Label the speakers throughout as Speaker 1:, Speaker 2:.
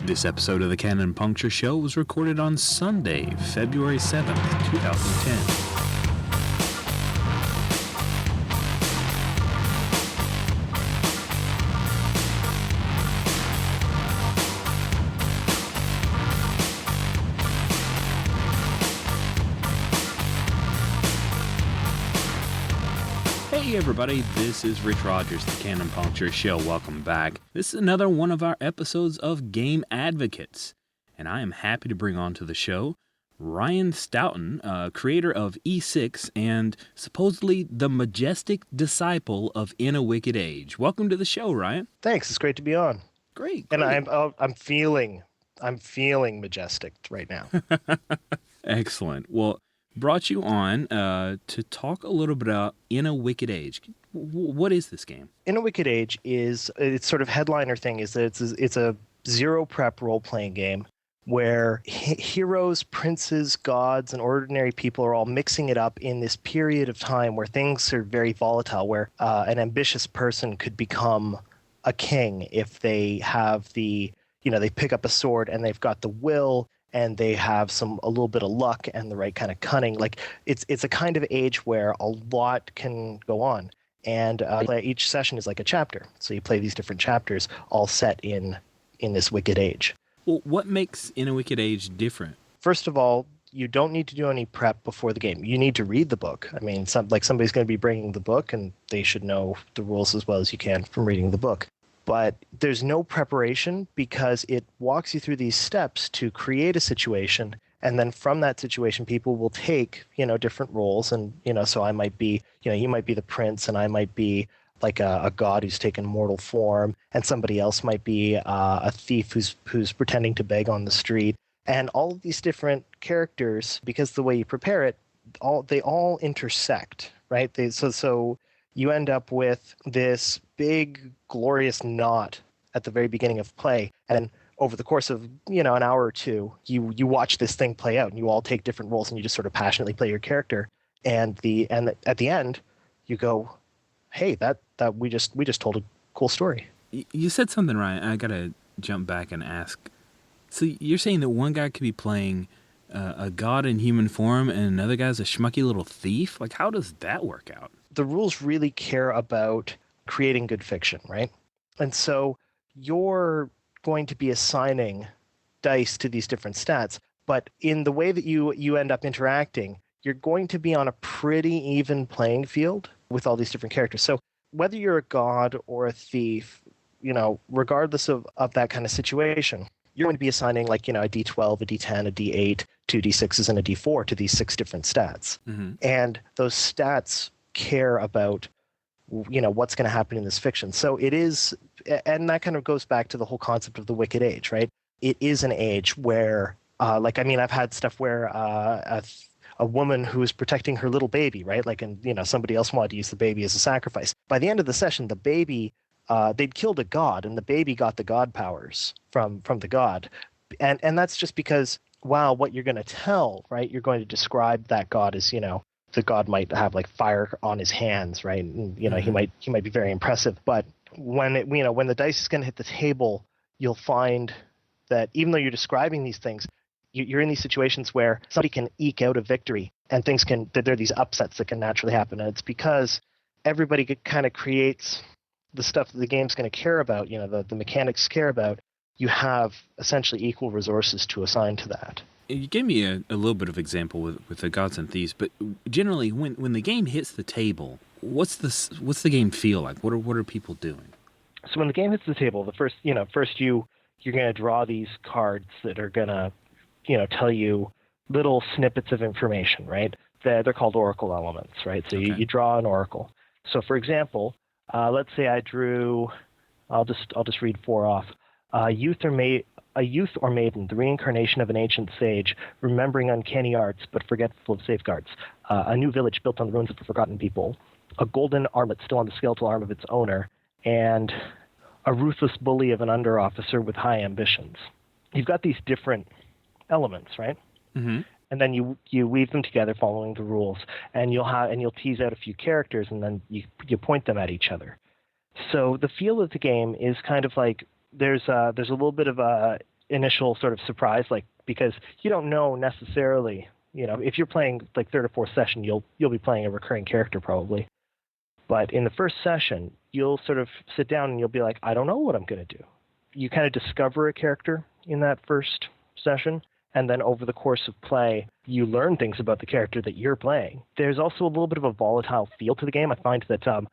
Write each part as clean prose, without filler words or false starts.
Speaker 1: This episode of the Canon Puncture Show was recorded on Sunday, February 7th, 2010. Hey everybody, this is Rich Rogers, the Canon Puncture Show. Welcome back. This is another one of our episodes of Game Advocates, and I am happy to bring on to the show Ryan Stoughton, creator of E6 and supposedly the majestic disciple of In a Wicked Age. Welcome to the show, Ryan.
Speaker 2: Thanks. It's great to be on.
Speaker 1: Great.
Speaker 2: And I'm feeling majestic right now.
Speaker 1: Excellent. Well, brought you on to talk a little bit about In a Wicked Age. What is this game?
Speaker 2: In a Wicked Age is its sort of headliner thing is that it's a zero prep role-playing game where heroes, princes, gods, and ordinary people are all mixing it up in this period of time where things are very volatile, where an ambitious person could become a king if they have they pick up a sword and they've got the will and they have a little bit of luck and the right kind of cunning. Like it's a kind of age where a lot can go on. And each session is like a chapter. So you play these different chapters all set in this Wicked Age.
Speaker 1: Well, what makes In a Wicked Age different?
Speaker 2: First of all, you don't need to do any prep before the game. You need to read the book. I mean, somebody's going to be bringing the book, and they should know the rules as well as you can from reading the book. But there's no preparation because it walks you through these steps to create a situation, and then from that situation, people will take, different roles. And, so I might be, you might be the prince, and I might be like a god who's taken mortal form, and somebody else might be a thief who's pretending to beg on the street. And all of these different characters, because the way you prepare it, they all intersect, right? So you end up with this big, glorious knot at the very beginning of play. And over the course of, an hour or two, you watch this thing play out, and you all take different roles, and you just sort of passionately play your character. And at the end, you go, hey, that we just told a cool story.
Speaker 1: You said something, Ryan. I got to jump back and ask. So you're saying that one guy could be playing a god in human form and another guy's a schmucky little thief? Like, how does that work out?
Speaker 2: The rules really care about creating good fiction, right? And so you're going to be assigning dice to these different stats, but in the way that you end up interacting, you're going to be on a pretty even playing field with all these different characters. So whether you're a god or a thief, regardless of that kind of situation, you're going to be assigning like, a D12, a D10, a D8, two D6s, and a D4 to these 6 different stats. Mm-hmm. And those stats care about what's going to happen in this fiction. So it is, and that kind of goes back to the whole concept of the Wicked Age, right? It is an age where I've had stuff where a woman who is protecting her little baby, right? Somebody else wanted to use the baby as a sacrifice. By the end of the session, the baby, they'd killed a god, and the baby got the god powers from the god. And that's just because, what you're going to tell, right? You're going to describe that god as, the god might have like fire on his hands, right? And, mm-hmm. he might be very impressive. But when the dice is going to hit the table, you'll find that even though you're describing these things, you're in these situations where somebody can eke out a victory, and there are these upsets that can naturally happen. And it's because everybody kind of creates the stuff that the game's going to care about, the mechanics care about. You have essentially equal resources to assign to that.
Speaker 1: You gave me a little bit of example with the gods and thieves, but generally when the game hits the table, what's the game feel like? What are people doing?
Speaker 2: So when the game hits the table, first you're going to draw these cards that are going to tell you little snippets of information, right? They're called oracle elements, right? So okay. you draw an oracle. So for example, let's say I drew, I'll just read 4 off. A youth or maiden, the reincarnation of an ancient sage, remembering uncanny arts but forgetful of safeguards. A new village built on the ruins of a forgotten people. A golden armlet still on the skeletal arm of its owner. And a ruthless bully of an under-officer with high ambitions. You've got these different elements, right? Mm-hmm. And then you weave them together following the rules, and you'll tease out a few characters, and then you point them at each other. So the feel of the game is kind of like there's a little bit of a initial sort of surprise, like, because you don't know necessarily, if you're playing like third or fourth session, you'll be playing a recurring character probably. But in the first session, you'll sort of sit down and you'll be like, I don't know what I'm going to do. You kind of discover a character in that first session, and then over the course of play, you learn things about the character that you're playing. There's also a little bit of a volatile feel to the game. I find that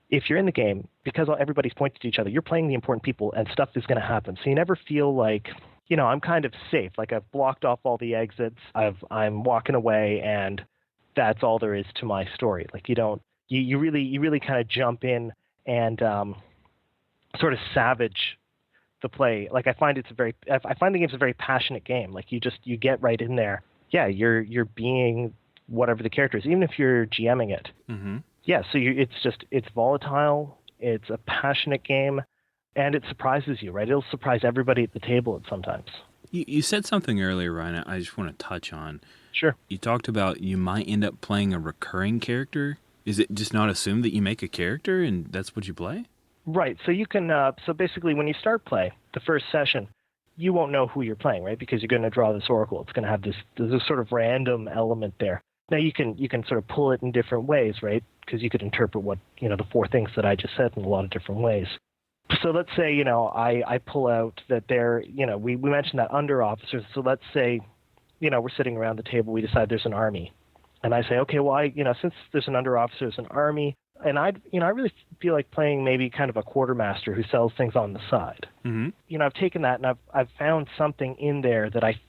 Speaker 2: if you're in the game, because everybody's pointing to each other, you're playing the important people and stuff is going to happen. So you never feel like, I'm kind of safe. Like I've blocked off all the exits. I'm walking away and that's all there is to my story. Like you really kind of jump in and sort of savage the play. Like I find the game's a very passionate game. Like you get right in there. Yeah, you're being whatever the character is, even if you're GMing it.
Speaker 1: Mm-hmm.
Speaker 2: Yeah, so it's volatile, it's a passionate game, and it surprises you, right? It'll surprise everybody at the table sometimes.
Speaker 1: You said something earlier, Ryan, I just want to touch on.
Speaker 2: Sure.
Speaker 1: You talked about you might end up playing a recurring character. Is it just not assumed that you make a character and that's what you play?
Speaker 2: Right, so you can, so basically when you start play, the first session, you won't know who you're playing, right? Because you're going to draw this oracle. It's going to have this sort of random element there. Now you can sort of pull it in different ways, right? Because you could interpret what, the four things that I just said in a lot of different ways. So let's say, I pull out that they're, we mentioned that under officers. So let's say, we're sitting around the table, we decide there's an army. And I say, okay, well, since there's an under officer, there's an army, and I really feel like playing maybe kind of a quartermaster who sells things on the side.
Speaker 1: Mm-hmm.
Speaker 2: I've taken that and I've found something in there that I,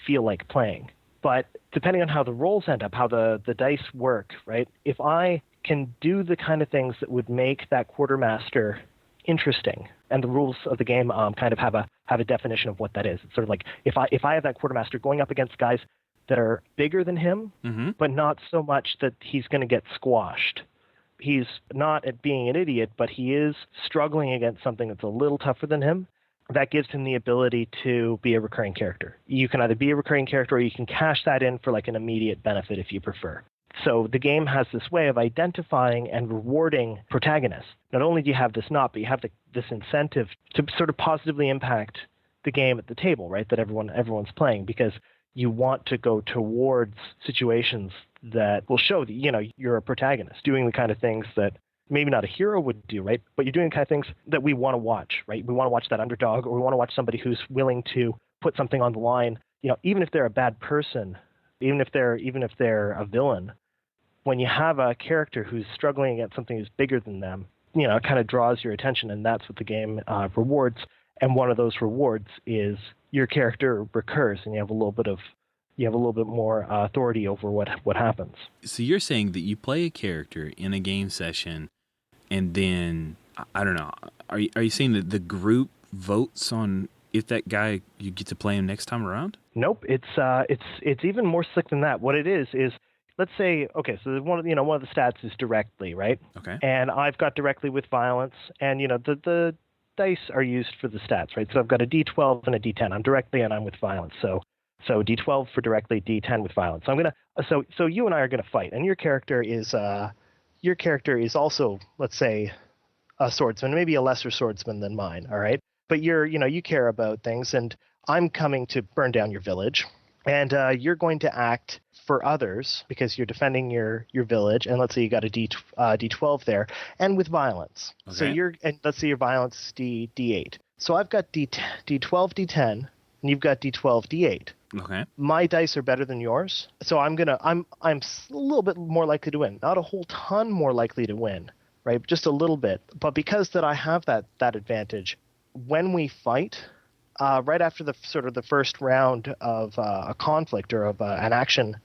Speaker 2: feel like playing. But depending on how the rolls end up, how the dice work, right? If I can do the kind of things that would make that quartermaster interesting, and the rules of the game kind of have a definition of what that is. It's sort of like if I have that quartermaster going up against guys that are bigger than him,
Speaker 1: mm-hmm.
Speaker 2: but not so much that he's going to get squashed. He's not at being an idiot, but he is struggling against something that's a little tougher than him. That gives him the ability to be a recurring character. You can either be a recurring character or you can cash that in for like an immediate benefit if you prefer. So the game has this way of identifying and rewarding protagonists. Not only do you have this knot, but you have this incentive to sort of positively impact the game at the table, right? That everyone's playing, because you want to go towards situations that will show that, you're a protagonist doing the kind of things that maybe not a hero would do, right? But you're doing the kind of things that we want to watch, right? We want to watch that underdog, or we want to watch somebody who's willing to put something on the line, even if they're a bad person, even if they're a villain. When you have a character who's struggling against something who's bigger than them, it kind of draws your attention, and that's what the game rewards. And one of those rewards is your character recurs, and you have a little bit more authority over what happens.
Speaker 1: So you're saying that you play a character in a game session, and then I don't know. Are you saying that the group votes on if that guy you get to play him next time around?
Speaker 2: Nope. It's even more slick than that. What it is let's say, okay, so one of the stats is directly, right?
Speaker 1: Okay.
Speaker 2: And I've got directly with violence, and the dice are used for the stats, right? So I've got a D12 and a D10. I'm directly and I'm with violence. So D12 for directly, D10 with violence. So you and I are gonna fight, and your character is also, let's say, a swordsman, maybe a lesser swordsman than mine. All right, but you care about things, and I'm coming to burn down your village, and you're going to act for others because you're defending your village, and let's say you got a D12 there, and with violence. Okay. So let's say your violence is D8. So I've got D12 D10, and you've got D12 D8.
Speaker 1: Okay.
Speaker 2: My dice are better than yours, so I'm a little bit more likely to win. Not a whole ton more likely to win, right? Just a little bit. But because that I have that advantage, when we fight, right after the first round of a conflict or of an action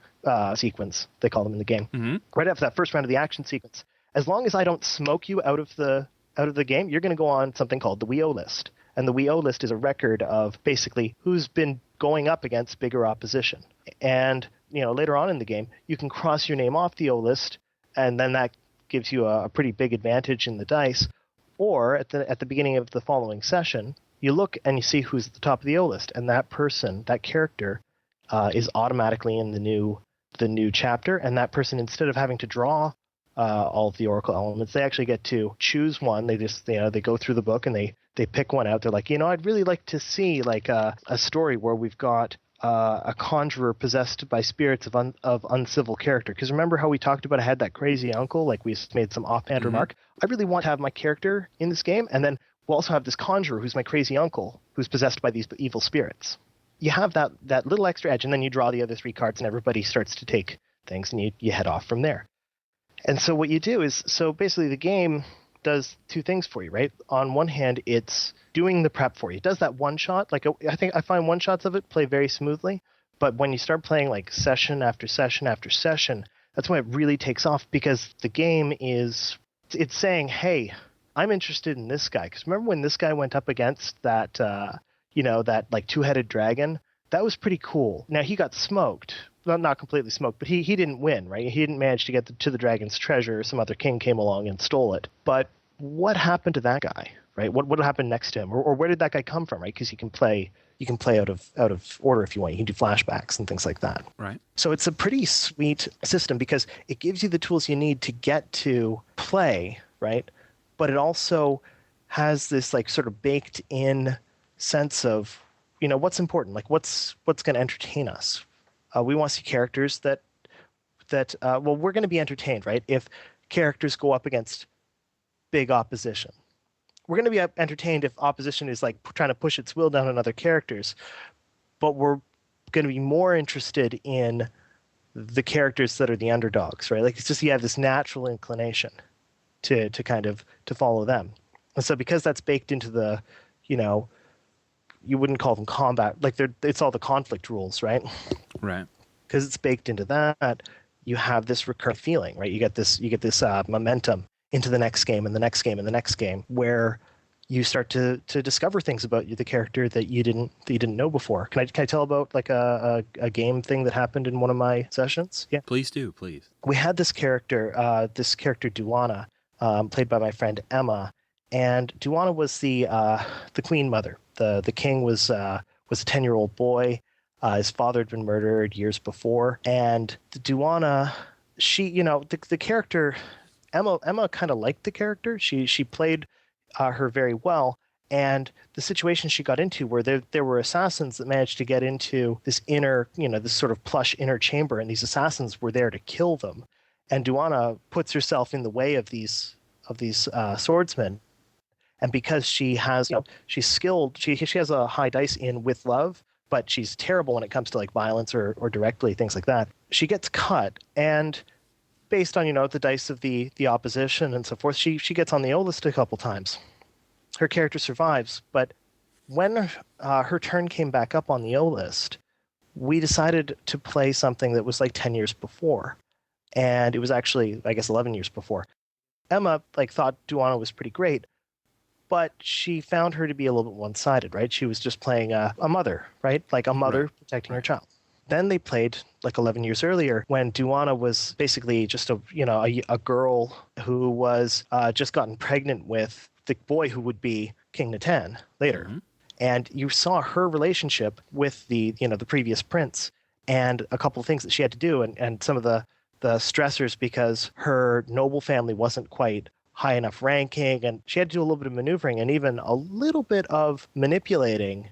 Speaker 2: sequence, they call them in the game.
Speaker 1: Mm-hmm.
Speaker 2: Right after that first round of the action sequence, as long as I don't smoke you out of the game, you're going to go on something called the WEO list. And the WEO list is a record of basically who's been going up against bigger opposition. And later on in the game, you can cross your name off the O list, and then that gives you a pretty big advantage in the dice. Or at the beginning of the following session, you look and you see who's at the top of the O list, and that person, that character, is automatically in the new chapter. And that person, instead of having to draw all of the oracle elements, they actually get to choose one. They just they go through the book and they they pick one out. They're like, I'd really like to see like a story where we've got a conjurer possessed by spirits of uncivil character. Because remember how we talked about I had that crazy uncle? Like we made some offhand remark. I really want to have my character in this game, and then we'll also have this conjurer who's my crazy uncle who's possessed by these evil spirits. You have that little extra edge, and then you draw the other 3 cards, and everybody starts to take things, and you head off from there. And so what you do is, so basically the game does 2 things for you, right? On one hand, it's doing the prep for you. It does that one shot. Like I find one shots of it play very smoothly, but when you start playing like session after session after session, that's when it really takes off, because the game it's saying, hey, I'm interested in this guy. Because remember when this guy went up against that, that like 2-headed dragon? That was pretty cool. Now he got smoked. Well, not completely smoked, but he didn't win, right? He didn't manage to get to the dragon's treasure. Some other king came along and stole it. But what happened to that guy, right? What happened next to him, or where did that guy come from, right? Because you can play out of order if you want. You can do flashbacks and things like that.
Speaker 1: Right.
Speaker 2: So it's a pretty sweet system because it gives you the tools you need to get to play, right? But it also has this like sort of baked in sense of, what's important, like what's going to entertain us. We want to see characters that we're going to be entertained, right? If characters go up against big opposition, we're going to be entertained if opposition is like trying to push its will down on other characters, but we're going to be more interested in the characters that are the underdogs, right? Like it's just, you have this natural inclination to kind of to follow them. And so because that's baked into the, you wouldn't call them combat, like it's all the conflict rules, right?
Speaker 1: Right.
Speaker 2: Because it's baked into that, you have this recurrent feeling, right? You get this momentum into the next game and the next game and the next game, where you start to discover things about the character that you didn't know before. Can I tell about like a game thing that happened in one of my sessions? Yeah.
Speaker 1: Please do, please.
Speaker 2: We had this character Duana, played by my friend Emma, and Duana was the queen mother. The king was a 10-year-old boy. His father had been murdered years before, and Duana, she, the character, Emma kind of liked the character. She played her very well, and the situation she got into, where there were assassins that managed to get into this inner, this sort of plush inner chamber, and these assassins were there to kill them, and Duana puts herself in the way of these swordsmen, and because she has, she's skilled, she has a high dice in with love, but she's terrible when it comes to like violence or directly things like that. She gets cut, and based on the dice of the opposition and so forth, she gets on the O list a couple times. Her character survives, but when her turn came back up on the O list, we decided to play something that was like 10 years before, and it was actually, I guess, 11 years before. Emma thought Duana was pretty great, but she found her to be a little bit one-sided, right? She was just playing a mother, right? Like a mother protecting her child. Then they played like 11 years earlier when Duana was basically just a girl who was just gotten pregnant with the boy who would be King Natan later. Mm-hmm. And you saw her relationship with the previous prince, and a couple of things that she had to do, and some of the stressors, because her noble family wasn't quite high enough ranking, and she had to do a little bit of maneuvering and even a little bit of manipulating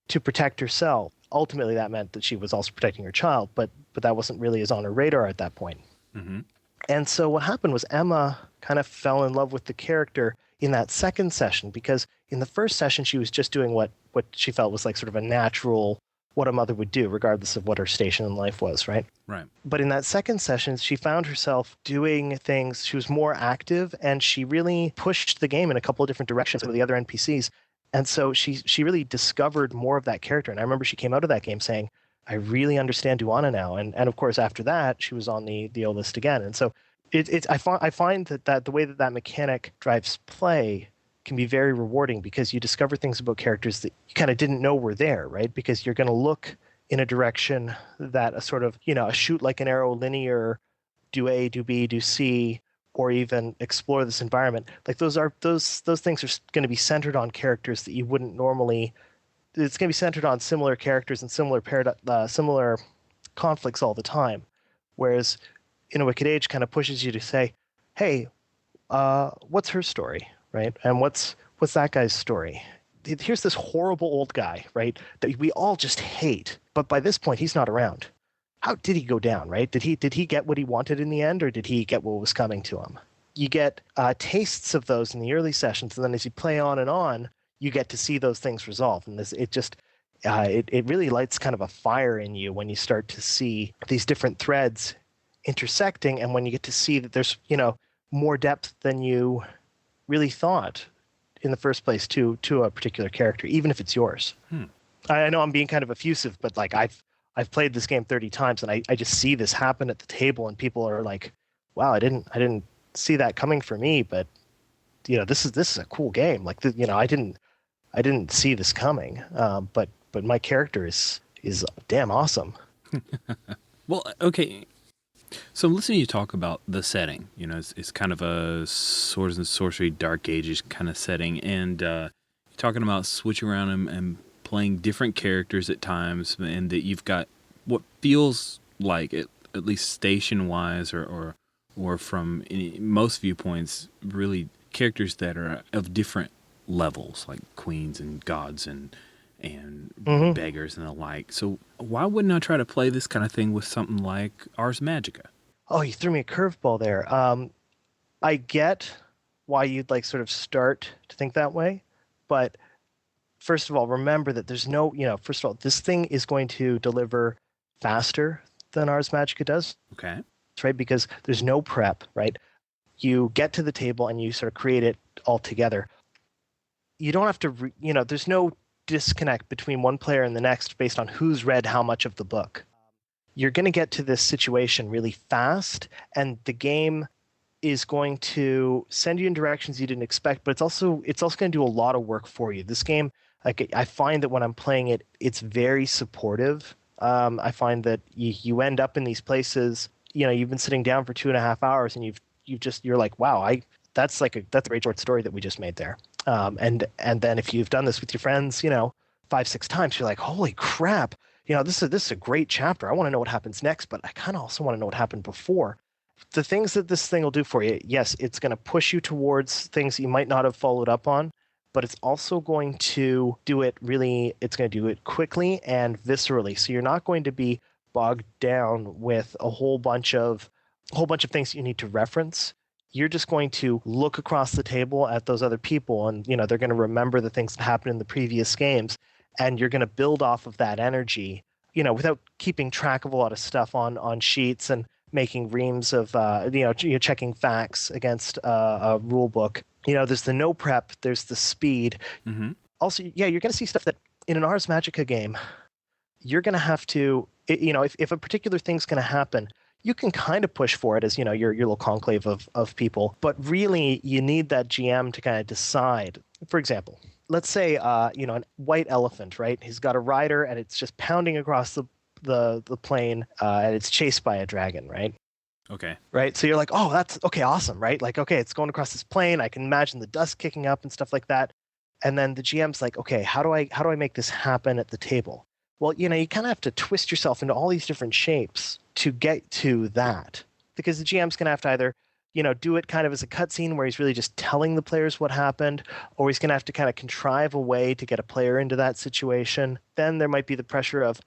Speaker 2: to protect herself. Ultimately, that meant that she was also protecting her child, but that wasn't really as on her radar at that point.
Speaker 1: Mm-hmm.
Speaker 2: And so what happened was Emma kind of fell in love with the character in that second session, because in the first session, she was just doing what she felt was like sort of a natural, what a mother would do, regardless of what her station in life was, right?
Speaker 1: Right.
Speaker 2: But in that second session, she found herself doing things. She was more active, and she really pushed the game in a couple of different directions with the other NPCs. And so she really discovered more of that character. And I remember she came out of that game saying, I really understand Duana now. And of course, after that, she was on the O list again. And so I find that the way that mechanic drives play can be very rewarding, because you discover things about characters that you kind of didn't know were there, right? Because you're going to look in a direction that a sort of, a shoot like an arrow linear, do A, do B, do C, or even explore this environment. Like those things are going to be centered on characters that you wouldn't normally. It's going to be centered on similar characters and similar conflicts all the time. Whereas in a Wicked Age kind of pushes you to say, hey, what's her story, right? And what's what's that guy's story? Here's this horrible old guy, right? That we all just hate. But by this point, he's not around. How did he go down, right? Did he get what he wanted in the end, or did he get what was coming to him? You get tastes of those in the early sessions, and then as you play on, you get to see those things resolve. And it really lights kind of a fire in you when you start to see these different threads intersecting, and when you get to see that there's more depth than you really thought in the first place to a particular character, even if it's yours. I know I'm being kind of effusive, but like I've played this game 30 times, and I just see this happen at the table, and people are like, "Wow, I didn't see that coming for me," but this is a cool game. Like I didn't see this coming, but my character is damn awesome.
Speaker 1: Well, okay. So I'm listening to you talk about the setting. It's kind of a swords and sorcery, Dark Ages kind of setting, and you're talking about switching around and playing different characters at times, and that you've got what feels like, at least station-wise or from most viewpoints, really characters that are of different levels, like queens and gods and beggars and the like. So why wouldn't I try to play this kind of thing with something like Ars Magica?
Speaker 2: Oh, you threw me a curveball there. I get why you'd like sort of start to think that way, but first of all, remember that there's no, first of all, this thing is going to deliver faster than Ars Magica does.
Speaker 1: Okay.
Speaker 2: Right? Because there's no prep, right? You get to the table and you sort of create it all together. You don't have to, there's no disconnect between one player and the next based on who's read how much of the book. You're going to get to this situation really fast, and the game is going to send you in directions you didn't expect, but it's also going to do a lot of work for you. This game, like, I find that when I'm playing it, it's very supportive. I find that you end up in these places, you've been sitting down for 2.5 hours, and you're like, wow, that's a great short story that we just made there. And then if you've done this with your friends, 5-6 times, you're like, holy crap, this is a great chapter. I want to know what happens next, but I kind of also want to know what happened before. The things that this thing will do for you, yes, it's going to push you towards things you might not have followed up on, but it's also going to do it it's going to do it quickly and viscerally. So you're not going to be bogged down with a whole bunch of things you need to reference. You're just going to look across the table at those other people, and they're going to remember the things that happened in the previous games, and you're going to build off of that energy, without keeping track of a lot of stuff on sheets and making reams of checking facts against a rule book. There's the no prep, there's the speed.
Speaker 1: Mm-hmm.
Speaker 2: Also, you're going to see stuff that in an Ars Magica game, you're going to have to, if a particular thing's going to happen, you can kind of push for it as, your little conclave of people. But really, you need that GM to kind of decide. For example, let's say, a white elephant, right? He's got a rider, and it's just pounding across the plane, and it's chased by a dragon, right?
Speaker 1: Okay.
Speaker 2: Right. So you're like, oh, that's okay, awesome, right? Like, okay, it's going across this plane. I can imagine the dust kicking up and stuff like that. And then the GM's like, okay, how do I make this happen at the table? Well, you kind of have to twist yourself into all these different shapes to get to that, because the GM's going to have to either, do it kind of as a cutscene where he's really just telling the players what happened, or he's going to have to kind of contrive a way to get a player into that situation. Then there might be the pressure of,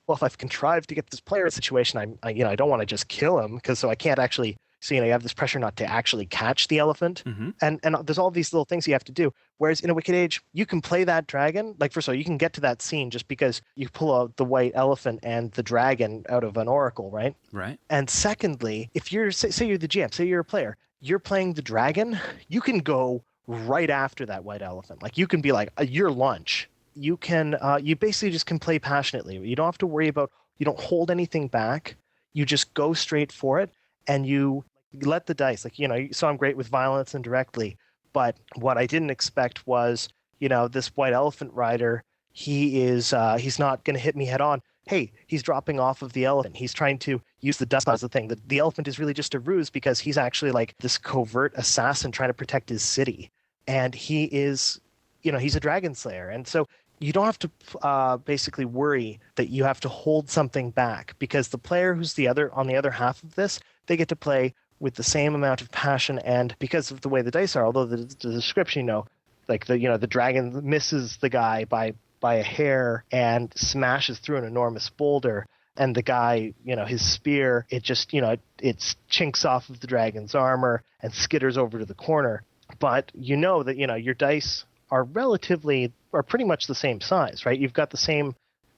Speaker 2: well, if I've contrived to get this player in a situation, I don't want to just kill him, so I can't actually. So you have this pressure not to actually catch the elephant,
Speaker 1: Mm-hmm.
Speaker 2: and there's all these little things you have to do. Whereas in a Wicked Age, you can play that dragon. Like, first of all, you can get to that scene just because you pull out the white elephant and the dragon out of an oracle, right?
Speaker 1: Right.
Speaker 2: And secondly, if you're say you're the GM, say you're a player, you're playing the dragon, you can go right after that white elephant. Like, you can be like your lunch. You can you basically just can play passionately. You don't have to worry about, you don't hold anything back. You just go straight for it, and you let the dice. Like, you saw I'm great with violence and directly, but what I didn't expect was, this white elephant rider, he's not going to hit me head on. Hey, he's dropping off of the elephant. He's trying to use the dust as the thing. The elephant is really just a ruse, because he's actually like this covert assassin trying to protect his city. And he is, he's a dragon slayer. And so you don't have to basically worry that you have to hold something back, because the player who's on the other half of this, they get to play with the same amount of passion. And because of the way the dice are, although the description, Like the dragon misses the guy by a hair and smashes through an enormous boulder. And the guy, his spear, it just, it chinks off of the dragon's armor and skitters over to the corner. But that, your dice are pretty much the same size, right? You've got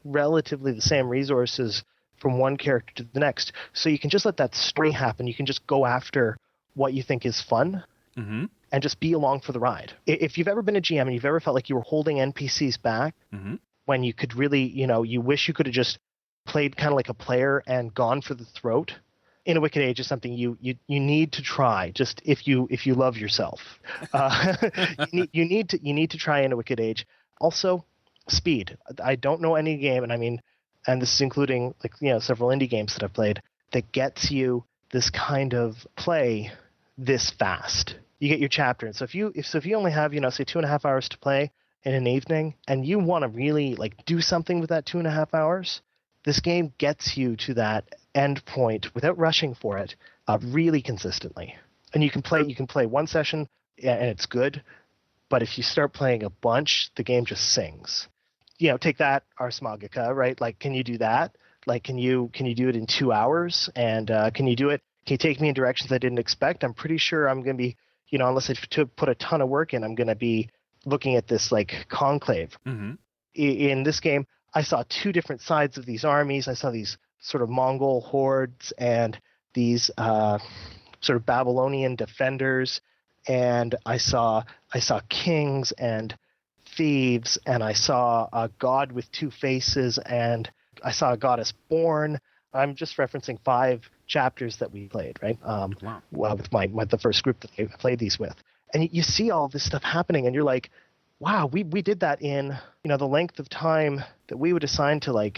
Speaker 2: relatively the same resources from one character to the next. So you can just let that story happen. You can just go after what you think is fun.
Speaker 1: Mm-hmm.
Speaker 2: And just be along for the ride. If you've ever been a GM and you've ever felt like you were holding NPCs back,
Speaker 1: Mm-hmm.
Speaker 2: when you could really, you wish you could have just played kind of like a player and gone for the throat, In a Wicked Age is something you need to try. Just if you love yourself, you need to try In a Wicked Age. Also, speed. I don't know any game, and this is including several indie games that I've played, that gets you this kind of play this fast. You get your chapter, and so if you only have say 2.5 hours to play in an evening, and you want to really do something with that 2.5 hours, this game gets you to that end point without rushing for it, really consistently. And you can play one session and it's good, but if you start playing a bunch, the game just sings. Take that, Ars Magica, right? Can you do that? Can you do it in 2 hours? And can you take me in directions I didn't expect? I'm pretty sure I'm going to be, unless I put a ton of work in, I'm going to be looking at this conclave.
Speaker 1: Mm-hmm.
Speaker 2: In this game, I saw two different sides of these armies. I saw these sort of Mongol hordes and these sort of Babylonian defenders, and I saw kings and thieves, and I saw a god with two faces, and I saw a goddess born. I'm just referencing 5 chapters that we played, right?
Speaker 1: Wow.
Speaker 2: With the first group that I played these with. And you see all this stuff happening, and you're like, wow, we did that in, the length of time that we would assign to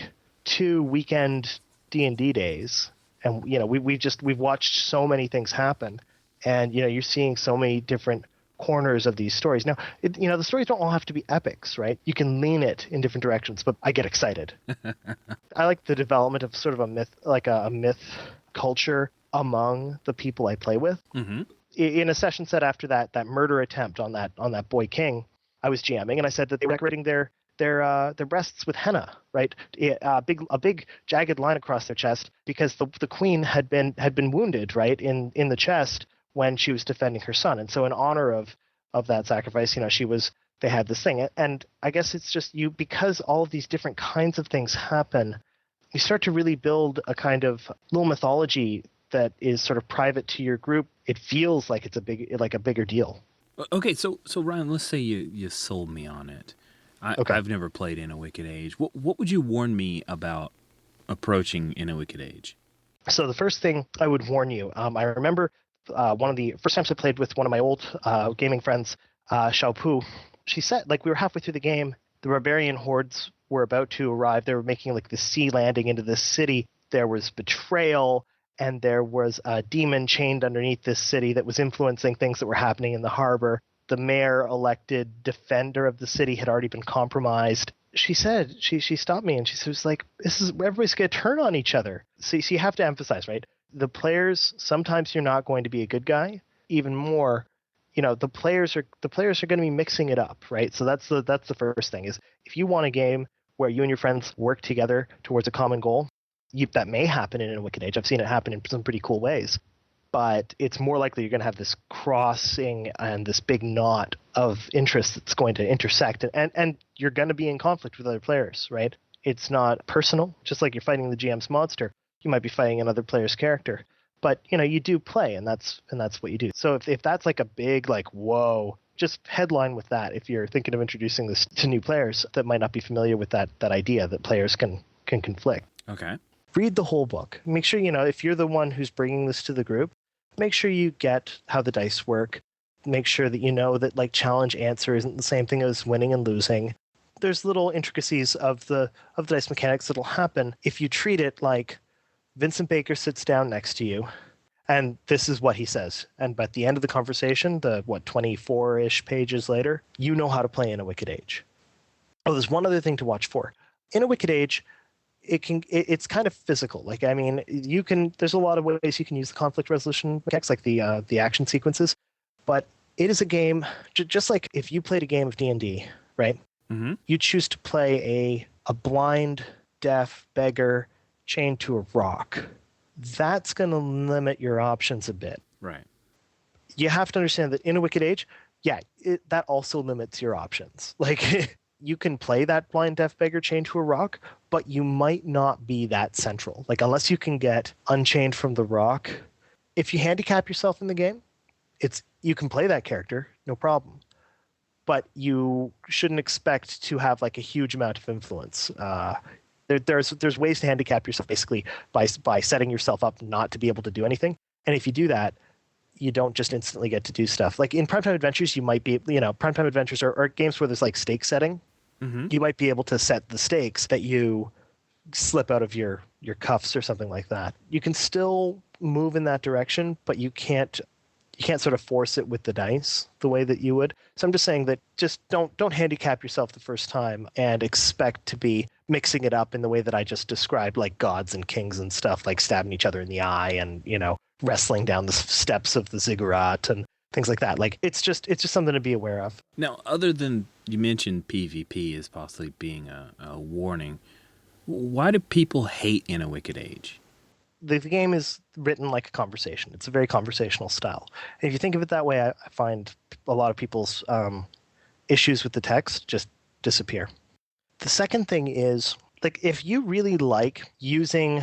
Speaker 2: 2 weekend D&D days. And, we've watched so many things happen, and, you're seeing so many different corners of these stories. Now, the stories don't all have to be epics, right? You can lean it in different directions, but I get excited. I like the development of sort of a myth, a myth culture among the people I play with.
Speaker 1: Mm-hmm.
Speaker 2: In a session set after that murder attempt on that boy king, I was GMing, and I said that they were decorating their breasts with henna, right? A big jagged line across their chest, because the queen had been wounded, right, in the chest when she was defending her son. And so in honor of that sacrifice, they had this thing. And I guess it's just because all of these different kinds of things happen, you start to really build a kind of little mythology that is sort of private to your group. It feels like it's a bigger deal.
Speaker 1: Okay, so Ryan, let's say you sold me on it.
Speaker 2: Okay.
Speaker 1: I've never played In a Wicked Age. What would you warn me about approaching In a Wicked Age?
Speaker 2: So the first thing I would warn you, I remember one of the first times I played with one of my old gaming friends, Xiaopu. She said, we were halfway through the game, the barbarian hordes were about to arrive. They were making the sea landing into this city. There was betrayal, and there was a demon chained underneath this city that was influencing things that were happening in the harbor. The mayor-elected defender of the city had already been compromised. She said, she stopped me, and she was like, everybody's going to turn on each other. So you have to emphasize, right? The players, sometimes you're not going to be a good guy. Even more, the players are going to be mixing it up, right? So that's the first thing, is if you want a game where you and your friends work together towards a common goal, that may happen in A Wicked Age. I've seen it happen in some pretty cool ways. But it's more likely you're going to have this crossing and this big knot of interest that's going to intersect, and you're going to be in conflict with other players, right? It's not personal, just like you're fighting the GM's monster. You might be fighting another player's character, but you do play, and that's what you do. So if that's a big whoa, just headline with that if you're thinking of introducing this to new players that might not be familiar with that idea that players can conflict.
Speaker 1: Okay.
Speaker 2: Read the whole book. Make sure if you're the one who's bringing this to the group, make sure you get how the dice work. Make sure that that challenge answer isn't the same thing as winning and losing. There's little intricacies of the dice mechanics that'll happen if you treat it like Vincent Baker sits down next to you, and this is what he says. And at the end of the conversation, 24-ish pages later, you know how to play In a Wicked Age. Oh, there's one other thing to watch for. In A Wicked Age, it's kind of physical. There's a lot of ways you can use the conflict resolution mechanics, the action sequences, but It is a game, just like if you played a game of D&D, right?
Speaker 1: Mm-hmm.
Speaker 2: You choose to play a blind, deaf beggar chained to a rock. That's going to limit your options a bit.
Speaker 1: Right.
Speaker 2: You have to understand that in a Wicked Age, yeah, that also limits your options. Like, you can play that blind, deaf beggar chained to a rock, but you might not be that central. Like, unless you can get unchained from the rock, if you handicap yourself in the game, you can play that character, no problem. But you shouldn't expect to have like a huge amount of influence. There's ways to handicap yourself basically by setting yourself up not to be able to do anything. And if you do that, you don't just instantly get to do stuff. Like in Primetime Adventures, you might be, Primetime Adventures are games where there's like stake setting.
Speaker 1: Mm-hmm.
Speaker 2: You might be able to set the stakes that you slip out of your cuffs or something like that. You can still move in that direction, but you can't sort of force it with the dice the way that you would. So I'm just saying that just don't handicap yourself the first time and expect to be mixing it up in the way that I just described, like gods and kings and stuff, like stabbing each other in the eye and, wrestling down the steps of the ziggurat and things like that. Like it's just something to be aware of.
Speaker 1: Now, other than you mentioned PvP as possibly being a warning, why do people hate In a Wicked Age?
Speaker 2: The game is written like a conversation. It's a very conversational style. And if you think of it that way, I find a lot of people's issues with the text just disappear. The second thing is, like, if you really like using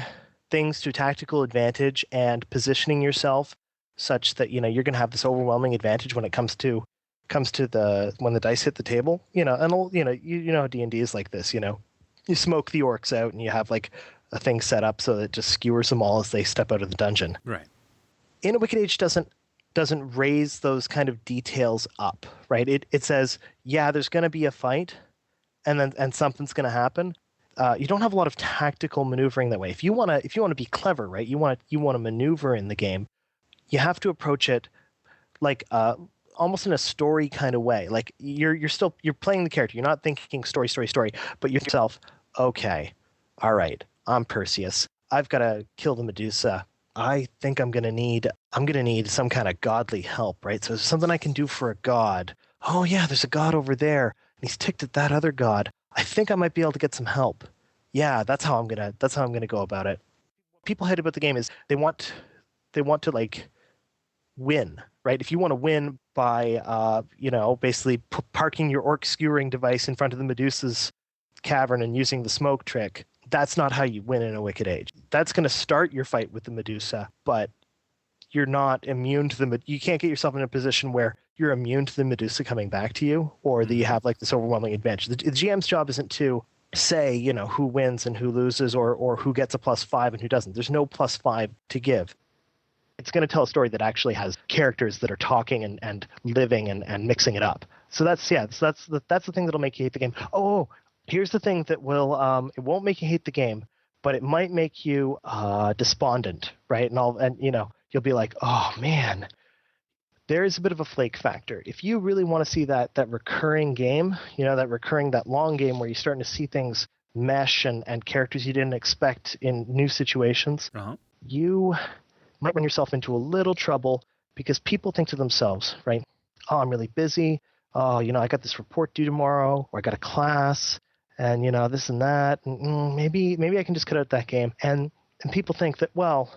Speaker 2: things to tactical advantage and positioning yourself such that, you're going to have this overwhelming advantage when it comes to when the dice hit the table, and how D&D is like this, you smoke the orcs out and you have like a thing set up so that it just skewers them all as they step out of the dungeon.
Speaker 1: Right.
Speaker 2: In a Wicked Age doesn't raise those kind of details up, right? It says, yeah, there's going to be a fight, and something's going to happen. You don't have a lot of tactical maneuvering that way. If you want to be clever, right? You want to maneuver in the game. You have to approach it like almost in a story kind of way. Like you're playing the character. You're not thinking story, but you're yourself. Okay, all right. I'm Perseus. I've got to kill the Medusa. I think I'm gonna need some kind of godly help, right? So is there something I can do for a god? Oh yeah, there's a god over there, and he's ticked at that other god. I think I might be able to get some help. Yeah, that's how I'm gonna go about it. What people hate about the game is they want to like win, right? If you want to win by basically parking your orc skewering device in front of the Medusa's cavern and using the smoke trick, that's not how you win in a Wicked Age. That's going to start your fight with the Medusa, but you're not immune to you can't get yourself in a position where you're immune to the Medusa coming back to you, or that you have like this overwhelming advantage. The GM's job isn't to say, who wins and who loses, or who gets a +5 and who doesn't. There's no +5 to give. It's going to tell a story that actually has characters that are talking and living and mixing it up. So that's the thing that'll make you hate the game. Oh, here's the thing that will it won't make you hate the game, but it might make you despondent, right? And you'll be like, oh man, there is a bit of a flake factor. If you really want to see that recurring game, that long game where you're starting to see things mesh and characters you didn't expect in new situations, you might run yourself into a little trouble because people think to themselves, right? Oh, I'm really busy. Oh, I got this report due tomorrow, or I got a class, and this and that. And, maybe I can just cut out that game. And people think that, well,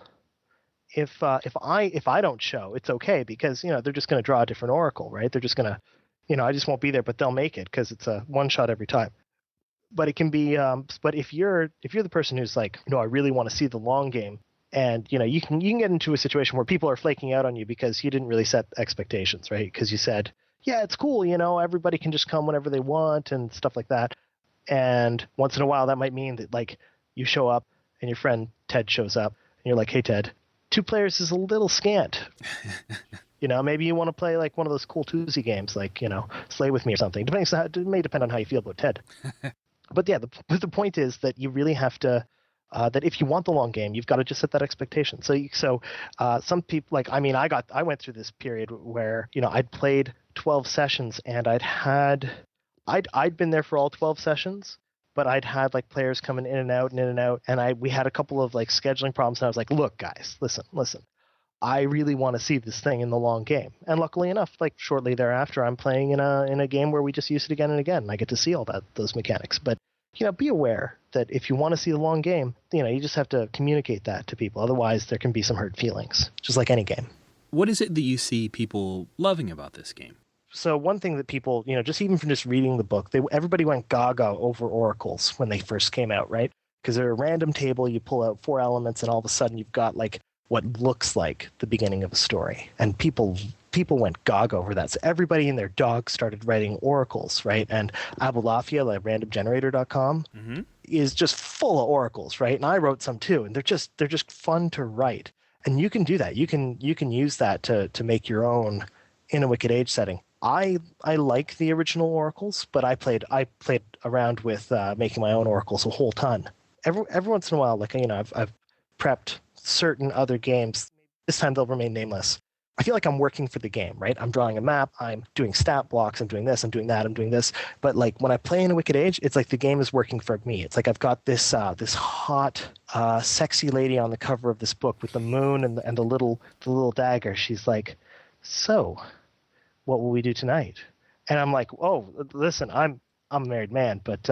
Speaker 2: if I don't show, it's okay because they're just going to draw a different oracle, right? They're just going to, I just won't be there, but they'll make it because it's a one shot every time. But it can be, but if you're the person who's like, I really want to see the long game. And you can get into a situation where people are flaking out on you because you didn't really set expectations, right? Because you said, yeah, it's cool, everybody can just come whenever they want and stuff like that. And once in a while, that might mean that like you show up and your friend Ted shows up, and you're like, hey Ted, 2 players is a little scant. Maybe you want to play like one of those cool 2Z games, like Slay With Me or something. It may depend on how you feel about Ted. But yeah, the point is that you really have to. That if you want the long game, you've got to just set that expectation. So some people, like, I went through this period where, I'd played 12 sessions and I'd been there for all 12 sessions, but I'd had like players coming in and out, and we had a couple of like scheduling problems. And I was like, look, guys, listen, I really want to see this thing in the long game. And luckily enough, like shortly thereafter, I'm playing in a game where we just use it again and again, and I get to see all those mechanics. But be aware that if you want to see the long game, you just have to communicate that to people. Otherwise, there can be some hurt feelings, just like any game.
Speaker 1: What is it that you see people loving about this game?
Speaker 2: So one thing that people, just even from just reading the book, everybody went gaga over oracles when they first came out, right? Because they're a random table, you pull out 4 elements, and all of a sudden you've got like what looks like the beginning of a story. And people went gaga over that. So everybody and their dog started writing oracles, right? And Abulafia, like randomgenerator.com, is just full of oracles, right? And I wrote some too, and they're just fun to write. And you can do that. You can use that to make your own in a Wicked Age setting. I like the original oracles, but I played around with making my own oracles a whole ton. Every once in a while, like I've prepped certain other games. This time they'll remain nameless. I feel like I'm working for the game, right? I'm drawing a map, I'm doing stat blocks, I'm doing this, I'm doing that, I'm doing this. But like when I play in a Wicked Age, it's like the game is working for me. It's like I've got this hot, sexy lady on the cover of this book with the moon and the little dagger. She's like, "So, what will we do tonight?" And I'm like, "Oh, listen, I'm a married man, but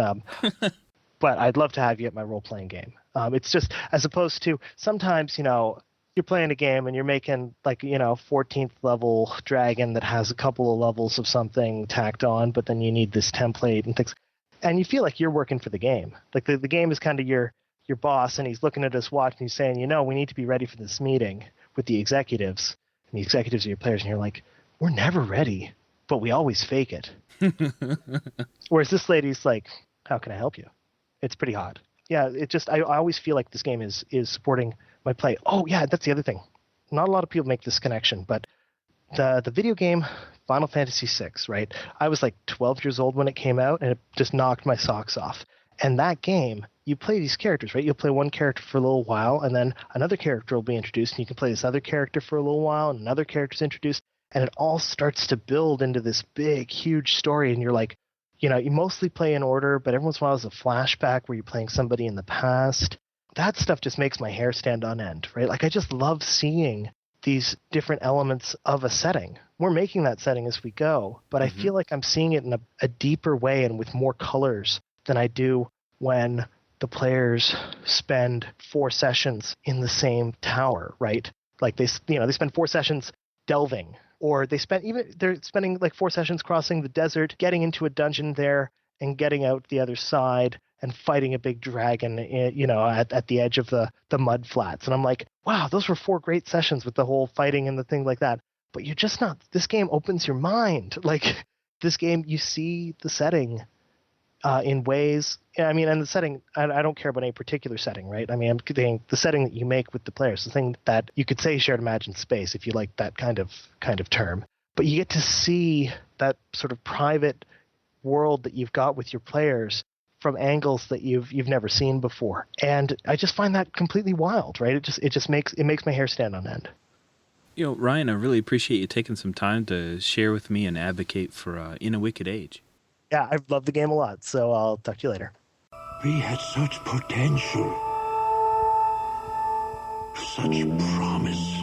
Speaker 2: but I'd love to have you at my role-playing game." It's just, as opposed to sometimes, you're playing a game and you're making like, 14th level dragon that has a couple of levels of something tacked on, but then you need this template and things. And you feel like you're working for the game. Like the game is kind of your boss, and he's looking at his watch and he's saying, we need to be ready for this meeting with the executives. And the executives are your players, and you're like, we're never ready, but we always fake it. Whereas this lady's like, how can I help you? It's pretty hot. Yeah, I always feel like this game is supporting my play. Oh yeah, that's the other thing. Not a lot of people make this connection, but the video game Final Fantasy VI, right? I was like 12 years old when it came out, and it just knocked my socks off. And that game, you play these characters, right? You'll play one character for a little while, and then another character will be introduced, and you can play this other character for a little while, and another character's introduced, and it all starts to build into this big, huge story, and you're like, you mostly play in order, but every once in a while there's a flashback where you're playing somebody in the past. That stuff just makes my hair stand on end, right? Like, I just love seeing these different elements of a setting. We're making that setting as we go, but I feel like I'm seeing it in a deeper way and with more colors than I do when the players spend 4 sessions in the same tower, right? Like they spend 4 sessions delving, or they're spending like 4 sessions crossing the desert, getting into a dungeon there and getting out the other side and fighting a big dragon, at the edge of the mud flats. And I'm like, wow, those were 4 great sessions with the whole fighting and the thing like that. But you're just not, this game opens your mind. Like this game, you see the setting in ways, and the setting, I don't care about any particular setting, right? I'm saying the setting that you make with the players, the thing that you could say shared imagined space, if you like that kind of term. But you get to see that sort of private world that you've got with your players from angles that you've never seen before. And I just find that completely wild, right? It makes my hair stand on end.
Speaker 1: Ryan, I really appreciate you taking some time to share with me and advocate for In a Wicked Age.
Speaker 2: Yeah, I've loved the game a lot, so I'll talk to you later.
Speaker 3: We had such potential, such promise.